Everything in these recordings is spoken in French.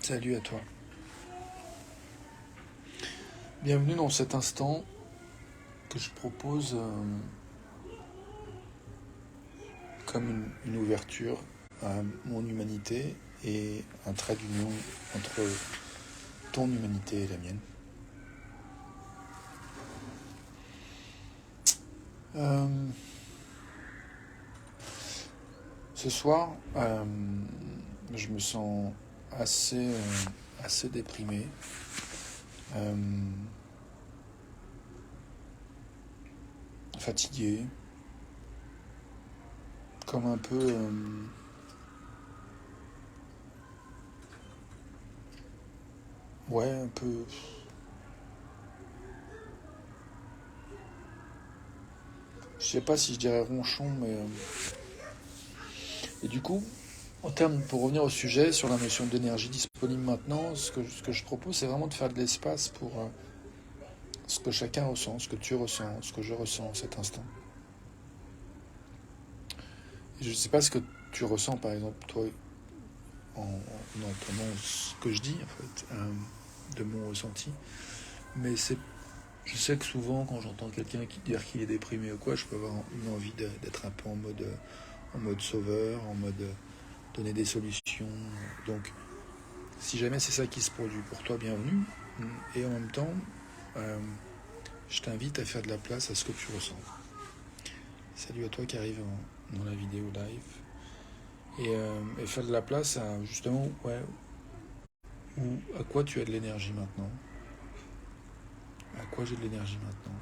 Salut à toi. Bienvenue dans cet instant que je propose comme une ouverture à mon humanité et un trait d'union entre ton humanité et la mienne. Ce soir, je me sens assez déprimé. Fatigué, comme un peu un peu je sais pas si je dirais ronchon, mais et du coup, en termes, pour revenir au sujet sur la notion d'énergie disponible maintenant, ce que je propose, c'est vraiment de faire de l'espace pour ce que chacun ressent, ce que tu ressens, ce que je ressens en cet instant. Et je ne sais pas ce que tu ressens, par exemple, toi, en entendant ce que je dis, en fait, de mon ressenti. Mais je sais que souvent, quand j'entends quelqu'un dire qu'il est déprimé ou quoi, je peux avoir une envie d'être un peu en mode sauveur, en mode donner des solutions. Donc, si jamais c'est ça qui se produit pour toi, bienvenue. Et en même temps, je t'invite à faire de la place à ce que tu ressens. Salut à toi qui arrive dans la vidéo live. Et faire de la place à justement, à quoi tu as de l'énergie maintenant. À quoi j'ai de l'énergie maintenant.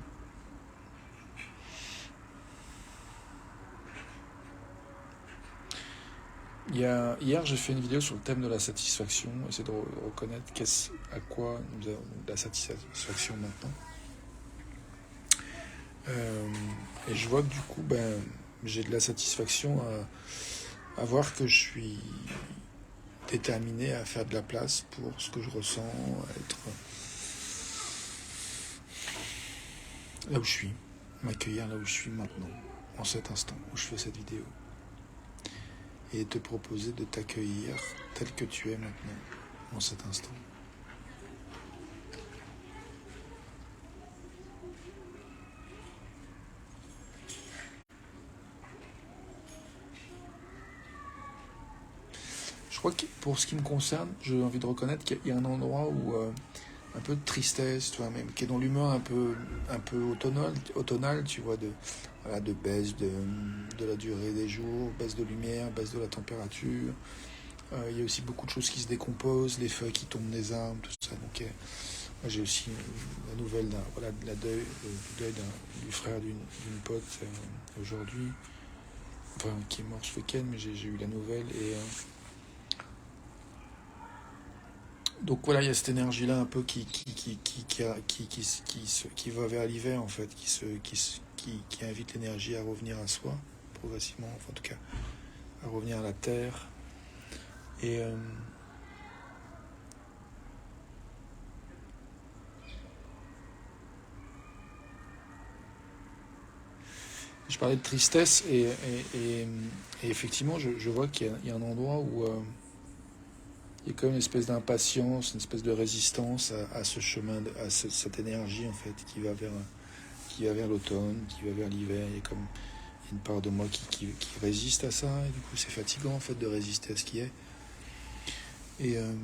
Hier, j'ai fait une vidéo sur le thème de la satisfaction, essayer de reconnaître à quoi nous avons de la satisfaction maintenant. Et je vois que du coup, j'ai de la satisfaction à voir que je suis déterminé à faire de la place pour ce que je ressens, à être là où je suis, m'accueillir là où je suis maintenant, en cet instant où je fais cette vidéo. Et te proposer de t'accueillir tel que tu es maintenant, en cet instant. Je crois que pour ce qui me concerne, j'ai envie de reconnaître qu'il y a un endroit où un peu de tristesse, tu vois, même, qui est dans l'humeur un peu automnale, tu vois, de baisse de la durée des jours, baisse de lumière, baisse de la température. Il y a aussi beaucoup de choses qui se décomposent, les feuilles qui tombent des arbres, tout ça. Donc, moi, j'ai aussi la nouvelle du deuil du frère d'une pote aujourd'hui, enfin, qui est mort ce week-end, mais j'ai eu la nouvelle. Donc voilà, il y a cette énergie-là un peu qui va vers l'hiver, en fait, qui invite l'énergie à revenir à soi, progressivement, enfin, en tout cas, à revenir à la terre. Et je parlais de tristesse, et effectivement, je vois qu'il y a un endroit où il y a quand même une espèce d'impatience, une espèce de résistance à ce chemin, cette énergie, en fait, qui va vers l'automne, qui va vers l'hiver. Il y a comme une part de moi qui résiste à ça, et du coup c'est fatigant en fait de résister à ce qui est. Et, euh,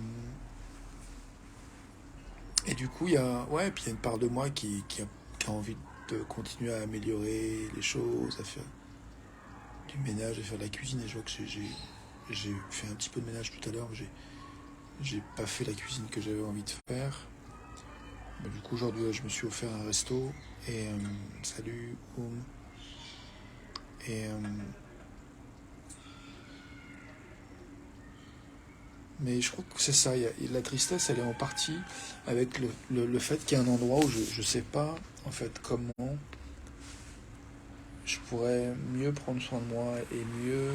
et du coup puis il y a une part de moi qui a envie de continuer à améliorer les choses, à faire du ménage, à faire de la cuisine. Et je vois que j'ai fait un petit peu de ménage tout à l'heure, mais j'ai pas fait la cuisine que j'avais envie de faire. Mais du coup aujourd'hui je me suis offert un resto, et salut Oum. Et mais je crois que c'est ça. La tristesse, elle est en partie avec le fait qu'il y a un endroit où je ne sais pas, en fait, comment je pourrais mieux prendre soin de moi et mieux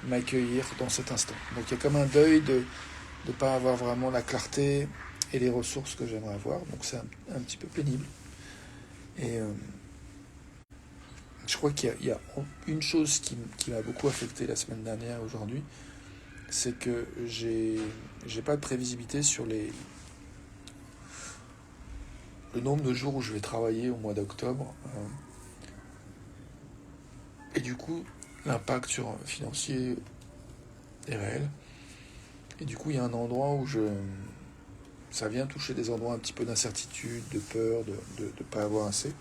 m'accueillir dans cet instant. Donc il y a comme un deuil de ne pas avoir vraiment la clarté et les ressources que j'aimerais avoir. Donc c'est un petit peu pénible. Et je crois qu'il y a une chose qui m'a beaucoup affecté la semaine dernière, aujourd'hui, c'est que j'ai pas de prévisibilité sur le nombre de jours où je vais travailler au mois d'octobre. Et du coup, l'impact sur financier est réel. Et du coup, il y a un endroit où ça vient toucher des endroits un petit peu d'incertitude, de peur, de ne pas avoir assez.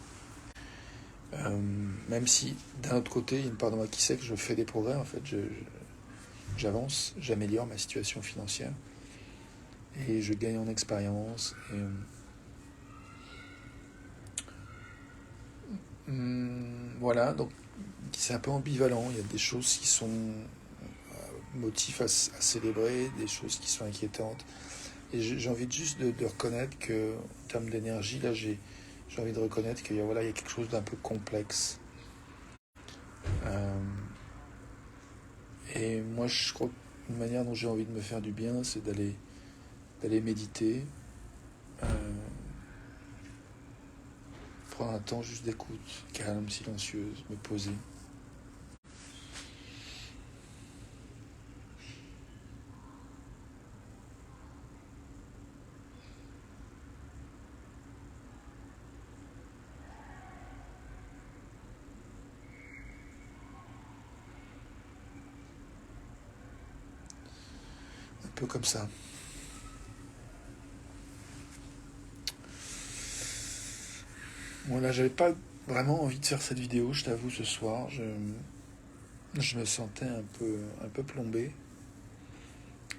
Même si, d'un autre côté, il y a une part de moi qui sait que je fais des progrès, en fait, j'avance, j'améliore ma situation financière et je gagne en expérience. Voilà, donc c'est un peu ambivalent. Il y a des choses qui sont motifs à célébrer, des choses qui sont inquiétantes. Et j'ai envie juste de reconnaître que, en termes d'énergie, là, j'ai envie de reconnaître qu'il y a, voilà, il y a quelque chose d'un peu complexe. Euh, et moi, je crois qu'une manière dont j'ai envie de me faire du bien, c'est d'aller méditer, euh, prendre un temps juste d'écoute, calme, silencieuse, me poser. Un peu comme ça. Bon, là, j'avais pas vraiment envie de faire cette vidéo, je t'avoue, ce soir. Je me sentais un peu plombé.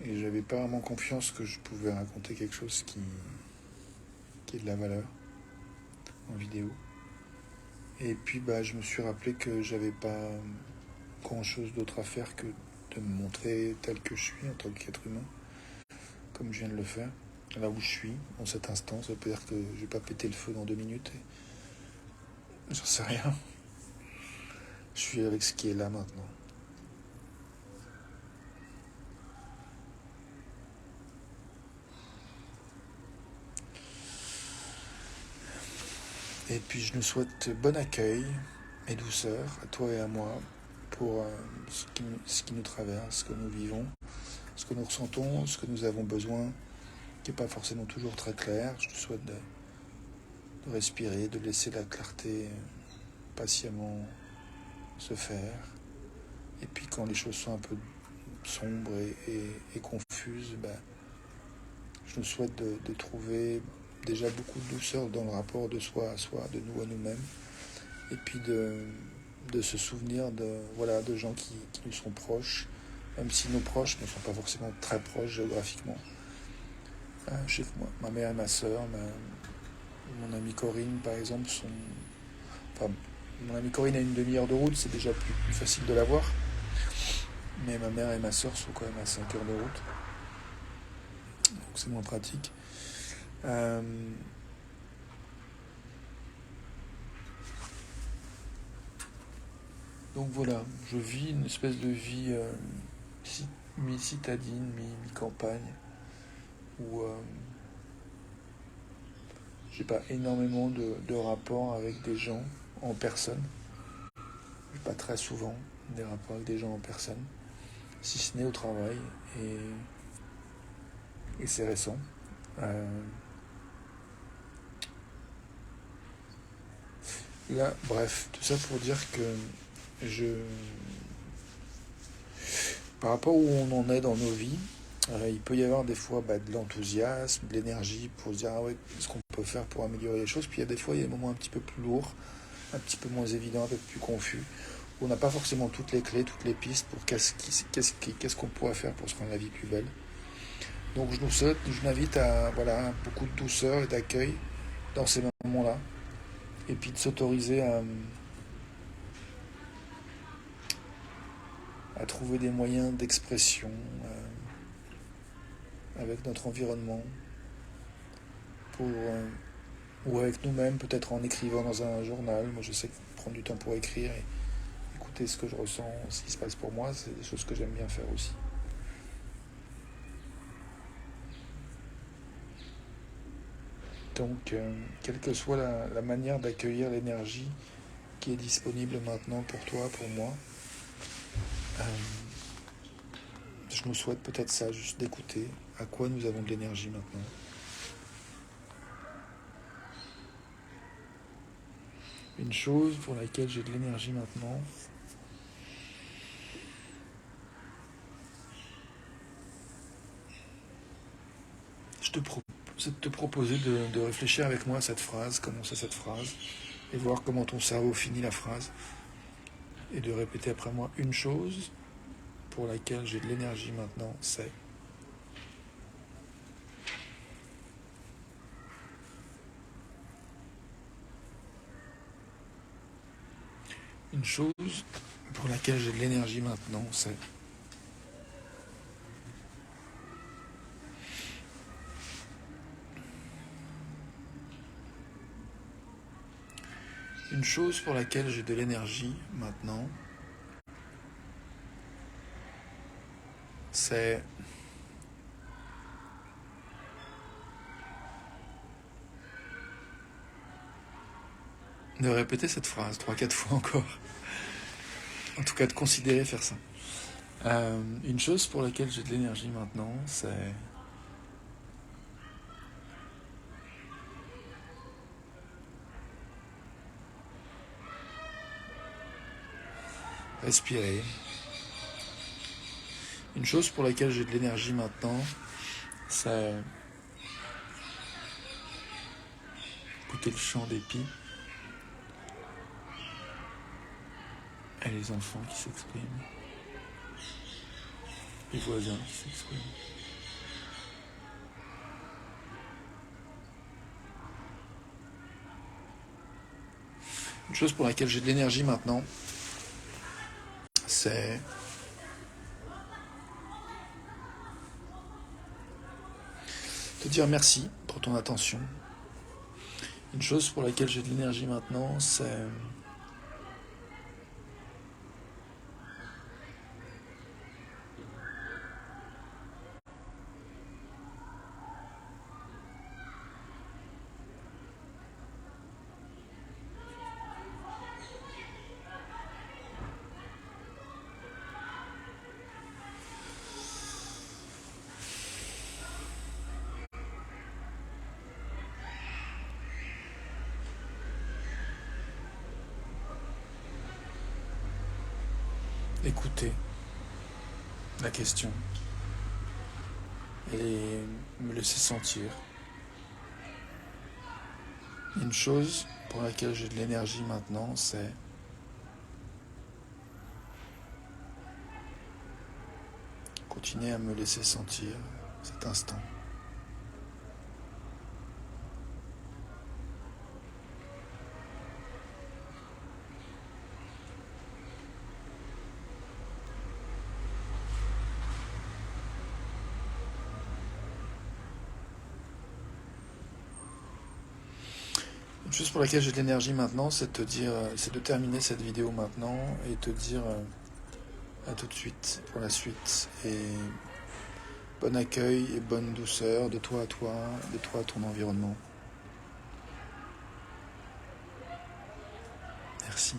Et j'avais pas vraiment confiance que je pouvais raconter quelque chose qui ait de la valeur en vidéo. Et puis bah, je me suis rappelé que j'avais pas grand chose d'autre à faire que de me montrer tel que je suis en tant qu'être humain, comme je viens de le faire, là où je suis, en cet instant. Ça veut dire que je vais pas péter le feu dans 2 minutes. J'en sais rien. Je suis avec ce qui est là maintenant. Et puis je nous souhaite bon accueil et douceur à toi et à moi pour ce qui nous traverse, ce que nous vivons, ce que nous ressentons, ce que nous avons besoin, qui n'est pas forcément toujours très clair. Je te souhaite de respirer, de laisser la clarté patiemment se faire. Et puis quand les choses sont un peu sombres et confuses, ben, je nous souhaite de trouver déjà beaucoup de douceur dans le rapport de soi à soi, de nous à nous-mêmes. Et puis de se souvenir voilà, de gens qui nous sont proches, même si nos proches ne sont pas forcément très proches géographiquement. Je sais que moi, ma mère et ma soeur, mon amie Corinne par exemple, enfin, mon amie Corinne a une demi-heure de route, c'est déjà plus facile de la voir. Mais ma mère et ma soeur sont quand même à 5 heures de route. Donc c'est moins pratique. Euh, donc voilà, je vis une espèce de vie mi-citadine, mi-campagne, où j'ai pas énormément de rapports avec des gens en personne. J'ai pas très souvent des rapports avec des gens en personne, si ce n'est au travail. Et c'est récent. Euh, Là, bref, tout ça pour dire que je, par rapport où on en est dans nos vies, il peut y avoir des fois de l'enthousiasme, de l'énergie pour se dire ah ouais, ce qu'on peut faire pour améliorer les choses. Puis il y a des fois il y a des moments un petit peu plus lourds, un petit peu moins évidents, un peu plus confus, où on n'a pas forcément toutes les clés, toutes les pistes pour qu'est-ce qu'on pourrait faire pour se rendre la vie plus belle. Donc je vous invite à voilà, beaucoup de douceur et d'accueil dans ces moments-là. Et puis de s'autoriser à trouver des moyens d'expression avec notre environnement, ou avec nous-mêmes, peut-être en écrivant dans un journal. Moi je sais que prendre du temps pour écrire et écouter ce que je ressens, ce qui se passe pour moi, c'est des choses que j'aime bien faire aussi. Donc, quelle que soit la manière d'accueillir l'énergie qui est disponible maintenant pour toi, pour moi. Je nous souhaite peut-être ça, juste d'écouter à quoi nous avons de l'énergie maintenant. Une chose pour laquelle j'ai de l'énergie maintenant, c'est de te proposer de réfléchir avec moi à cette phrase, commencer cette phrase, et voir comment ton cerveau finit la phrase, et de répéter après moi une chose pour laquelle j'ai de l'énergie maintenant, c'est... Une chose pour laquelle j'ai de l'énergie maintenant, c'est... Une chose pour laquelle j'ai de l'énergie maintenant, c'est... de répéter cette phrase 3-4 fois encore. En tout cas, de considérer faire ça. Une chose pour laquelle j'ai de l'énergie maintenant, c'est... respirer. Une chose pour laquelle j'ai de l'énergie maintenant, c'est... écouter le chant des pies et les enfants qui s'expriment, les voisins qui s'expriment. Une chose pour laquelle j'ai de l'énergie maintenant, c'est te dire merci pour ton attention. Une chose pour laquelle j'ai de l'énergie maintenant, c'est écouter la question et me laisser sentir. Une chose pour laquelle j'ai de l'énergie maintenant, c'est continuer à me laisser sentir cet instant. Une chose pour laquelle j'ai de l'énergie maintenant, c'est de te dire, c'est de terminer cette vidéo maintenant et te dire à tout de suite pour la suite. Et bon accueil et bonne douceur de toi à toi, de toi à ton environnement. Merci.